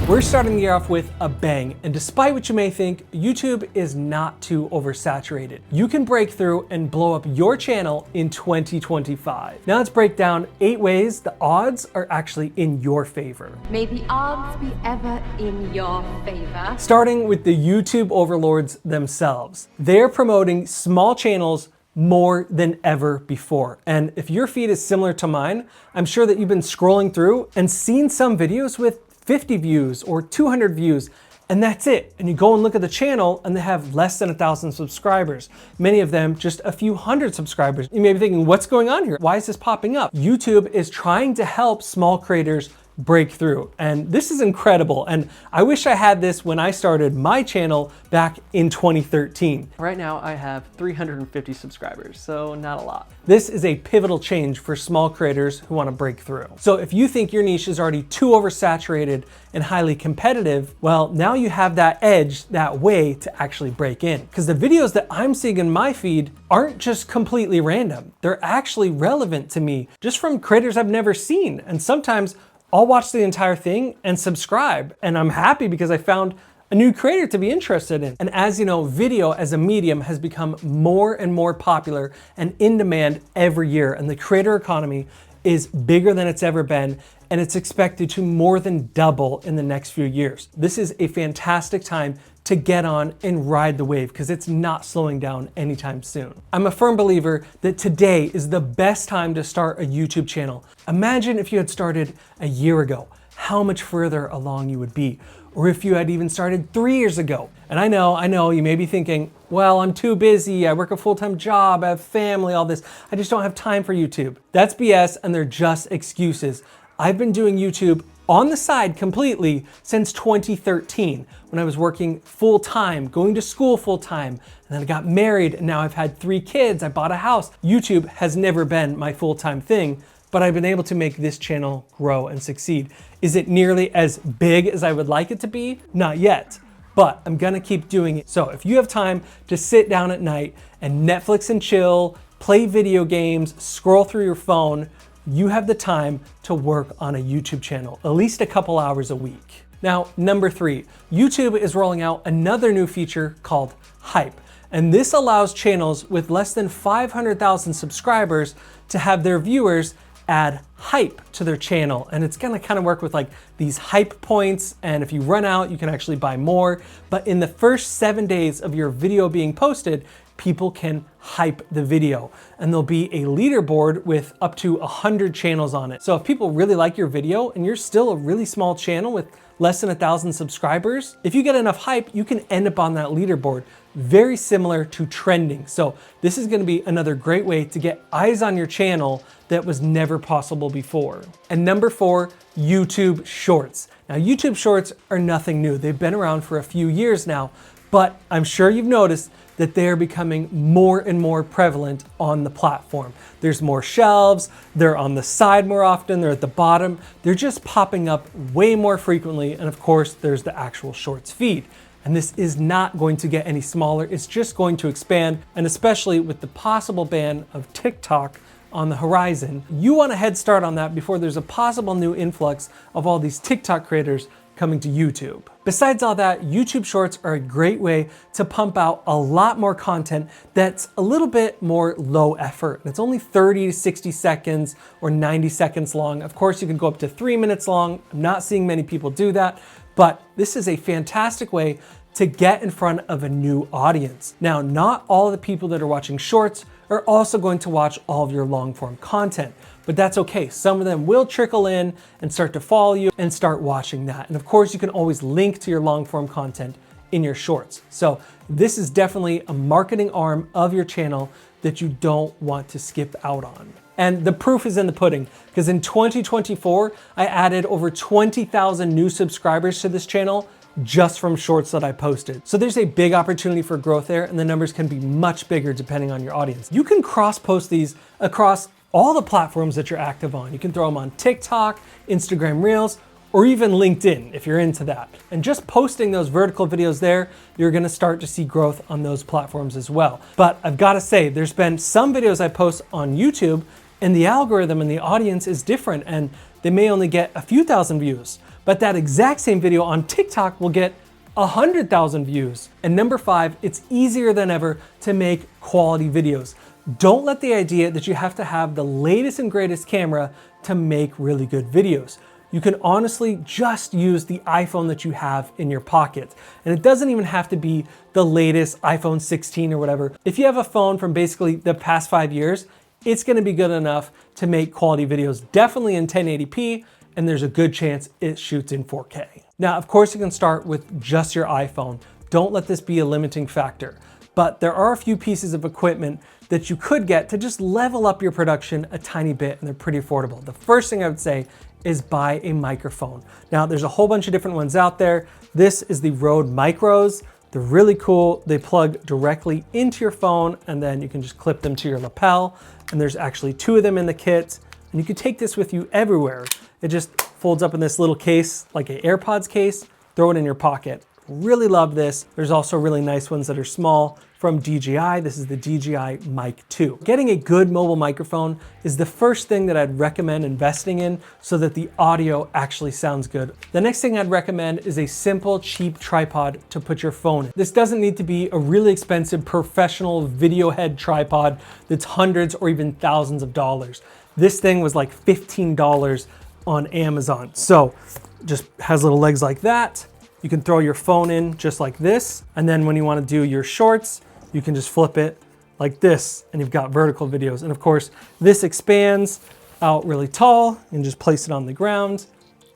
We're starting the year off with a bang, and despite what you may think, YouTube is not too oversaturated. You can break through and blow up your channel in 2025. Now let's break down 8 ways the odds are actually in your favor. May the odds be ever in your favor. Starting with the YouTube overlords themselves. They're promoting small channels more than ever before. And if your feed is similar to mine, I'm sure that you've been scrolling through and seen some videos with 50 views or 200 views, and that's it. And you go and look at the channel and they have less than 1,000 subscribers. Many of them just a few hundred subscribers. You may be thinking, what's going on here? Why is this popping up? YouTube is trying to help small creators break through. And this is incredible. And I wish I had this when I started my channel back in 2013. Right now I have 350 subscribers, so not a lot. This is a pivotal change for small creators who want to break through. So if you think your niche is already too oversaturated and highly competitive, well, now you have that edge, that way to actually break in. Because the videos that I'm seeing in my feed aren't just completely random. They're actually relevant to me just from creators I've never seen. And sometimes I'll watch the entire thing and subscribe. And I'm happy because I found a new creator to be interested in. And as you know, video as a medium has become more and more popular and in demand every year. And the creator economy is bigger than it's ever been, and it's expected to more than double in the next few years. This is a fantastic time to get on and ride the wave because it's not slowing down anytime soon. I'm a firm believer that today is the best time to start a YouTube channel. Imagine if you had started a year ago, how much further along you would be. Or if you had even started 3 years ago. And I know, you may be thinking, well, I'm too busy, I work a full-time job, I have family, all this. I just don't have time for YouTube. That's BS, and they're just excuses. I've been doing YouTube on the side completely since 2013 when I was working full-time, going to school full-time, and then I got married, and now I've had 3 kids, I bought a house. YouTube has never been my full-time thing, but I've been able to make this channel grow and succeed. Is it nearly as big as I would like it to be? Not yet, but I'm gonna keep doing it. So if you have time to sit down at night and Netflix and chill, play video games, scroll through your phone, you have the time to work on a YouTube channel, at least a couple hours a week. Now, number 3, YouTube is rolling out another new feature called Hype. And this allows channels with less than 500,000 subscribers to have their viewers add hype to their channel. And it's gonna kind of work with like these hype points. And if you run out, you can actually buy more. But in the first 7 days of your video being posted, people can hype the video. And there'll be a leaderboard with up to 100 channels on it. So if people really like your video and you're still a really small channel with less than 1,000 subscribers, if you get enough hype, you can end up on that leaderboard. Very similar to trending. So this is gonna be another great way to get eyes on your channel that was never possible before. And number 4, YouTube Shorts. Now YouTube Shorts are nothing new. They've been around for a few years now, but I'm sure you've noticed that they're becoming more and more prevalent on the platform. There's more shelves, they're on the side more often, they're at the bottom. They're just popping up way more frequently. And of course, there's the actual Shorts feed. And this is not going to get any smaller. It's just going to expand. And especially with the possible ban of TikTok on the horizon, you want a head start on that before there's a possible new influx of all these TikTok creators coming to YouTube. Besides all that, YouTube Shorts are a great way to pump out a lot more content that's a little bit more low effort. It's only 30 to 60 seconds or 90 seconds long. Of course, you can go up to 3 minutes long. I'm not seeing many people do that, but this is a fantastic way to get in front of a new audience. Now, not all of the people that are watching Shorts are also going to watch all of your long form content, but that's okay. Some of them will trickle in and start to follow you and start watching that. And of course, you can always link to your long form content in your Shorts. So this is definitely a marketing arm of your channel that you don't want to skip out on. And the proof is in the pudding, because in 2024, I added over 20,000 new subscribers to this channel just from Shorts that I posted. So there's a big opportunity for growth there, and the numbers can be much bigger depending on your audience. You can cross-post these across all the platforms that you're active on. You can throw them on TikTok, Instagram Reels, or even LinkedIn if you're into that. And just posting those vertical videos there, you're gonna start to see growth on those platforms as well. But I've gotta say, there's been some videos I post on YouTube and the algorithm and the audience is different, and they may only get a few thousand views. but that exact same video on TikTok will get 100,000 views. And number 5, it's easier than ever to make quality videos. Don't let the idea that you have to have the latest and greatest camera to make really good videos. You can honestly just use the iPhone that you have in your pocket. And it doesn't even have to be the latest iPhone 16 or whatever. If you have a phone from basically the past 5 years, it's gonna be good enough to make quality videos, definitely in 1080p, and there's a good chance it shoots in 4K. Now, of course, you can start with just your iPhone. Don't let this be a limiting factor. But there are a few pieces of equipment that you could get to just level up your production a tiny bit, and they're pretty affordable. The first thing I would say is buy a microphone. Now, there's a whole bunch of different ones out there. This is the Rode Micros. They're really cool. They plug directly into your phone, and then you can just clip them to your lapel. And there's actually 2 of them in the kit. And you can take this with you everywhere. It just folds up in this little case, like an AirPods case, throw it in your pocket. Really love this. There's also really nice ones that are small from DJI. This is the DJI Mic 2. Getting a good mobile microphone is the first thing that I'd recommend investing in so that the audio actually sounds good. The next thing I'd recommend is a simple, cheap tripod to put your phone in. This doesn't need to be a really expensive professional video head tripod that's hundreds or even thousands of dollars. This thing was like $15 on Amazon. So just has little legs like that. You can throw your phone in just like this. And then when you want to do your shorts, you can just flip it like this and you've got vertical videos. And of course, this expands out really tall and just place it on the ground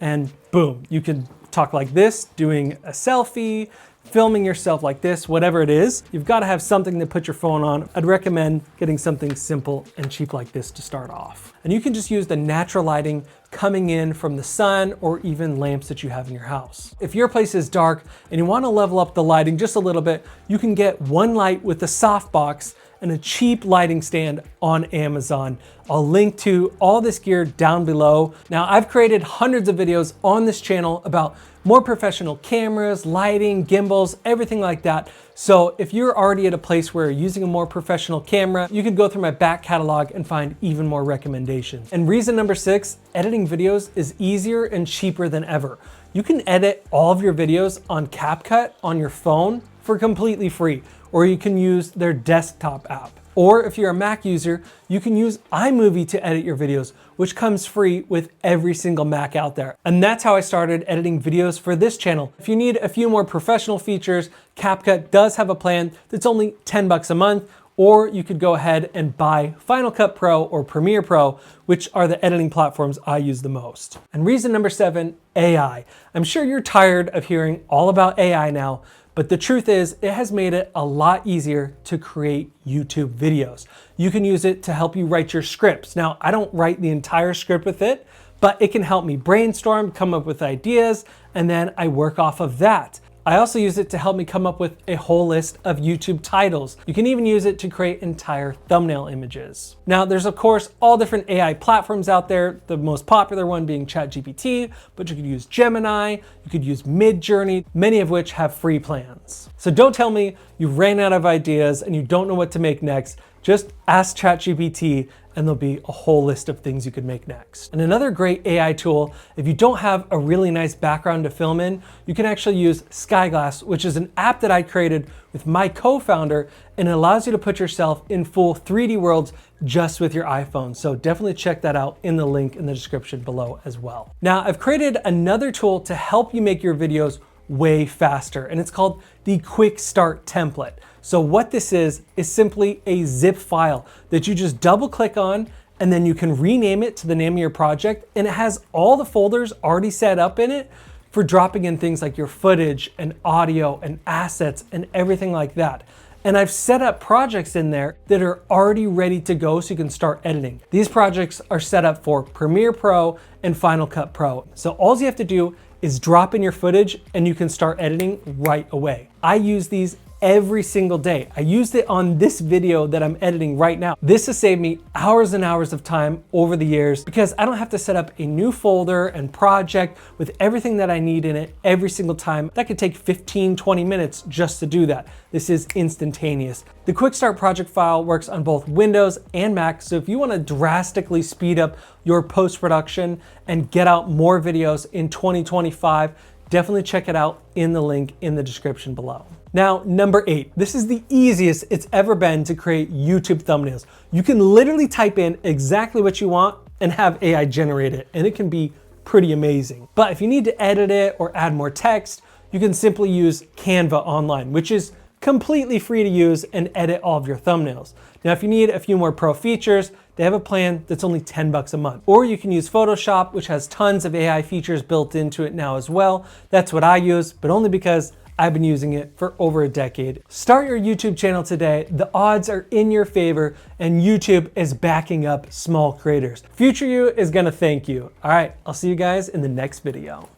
and boom, you can talk like this, doing a selfie, filming yourself like this, whatever it is. You've got to have something to put your phone on. I'd recommend getting something simple and cheap like this to start off. And you can just use the natural lighting coming in from the sun or even lamps that you have in your house. If your place is dark and you want to level up the lighting just a little bit, you can get one light with a softbox and a cheap lighting stand on Amazon. I'll link to all this gear down below. Now, I've created hundreds of videos on this channel about more professional cameras, lighting, gimbals, everything like that. So if you're already at a place where you're using a more professional camera, you can go through my back catalog and find even more recommendations. And reason number 6, editing videos is easier and cheaper than ever. You can edit all of your videos on CapCut on your phone for completely free, or you can use their desktop app. Or if you're a Mac user, you can use iMovie to edit your videos, which comes free with every single Mac out there. And that's how I started editing videos for this channel. If you need a few more professional features, CapCut does have a plan that's only 10 bucks a month, or you could go ahead and buy Final Cut Pro or Premiere Pro, which are the editing platforms I use the most. And reason number 7, AI. I'm sure you're tired of hearing all about AI now, but the truth is, it has made it a lot easier to create YouTube videos. You can use it to help you write your scripts. Now, I don't write the entire script with it, but it can help me brainstorm, come up with ideas, and then I work off of that. I also use it to help me come up with a whole list of YouTube titles. You can even use it to create entire thumbnail images. Now, there's of course all different AI platforms out there, the most popular one being ChatGPT, but you could use Gemini, you could use Midjourney, many of which have free plans. So don't tell me you ran out of ideas and you don't know what to make next. Just ask ChatGPT and there'll be a whole list of things you could make next. And another great AI tool, if you don't have a really nice background to film in, you can actually use Skyglass, which is an app that I created with my co-founder, and it allows you to put yourself in full 3D worlds just with your iPhone. So definitely check that out in the link in the description below as well. Now, I've created another tool to help you make your videos way faster, and it's called the Quickstart template. So what this is simply a zip file that you just double click on, and then you can rename it to the name of your project, and it has all the folders already set up in it for dropping in things like your footage and audio and assets and everything like that. And I've set up projects in there that are already ready to go so you can start editing. These projects are set up for Premiere Pro and Final Cut Pro. So all you have to do is drop in your footage and you can start editing right away. I use these every single day. I used it on this video that I'm editing right now. This has saved me hours and hours of time over the years because I don't have to set up a new folder and project with everything that I need in it every single time. That could take 15, 20 minutes just to do that. This is instantaneous. The Quickstart project file works on both Windows and Mac, so if you want to drastically speed up your post-production and get out more videos in 2025, definitely check it out in the link in the description below. Now, number 8. This is the easiest it's ever been to create YouTube thumbnails. You can literally type in exactly what you want and have AI generate it, and it can be pretty amazing. But if you need to edit it or add more text, you can simply use Canva online, which is completely free to use and edit all of your thumbnails. Now, if you need a few more pro features, they have a plan that's only $10 a month. Or you can use Photoshop, which has tons of AI features built into it now as well. That's what I use, but only because I've been using it for over a decade. Start your YouTube channel today. The odds are in your favor, and YouTube is backing up small creators. Future you is gonna thank you. All right, I'll see you guys in the next video.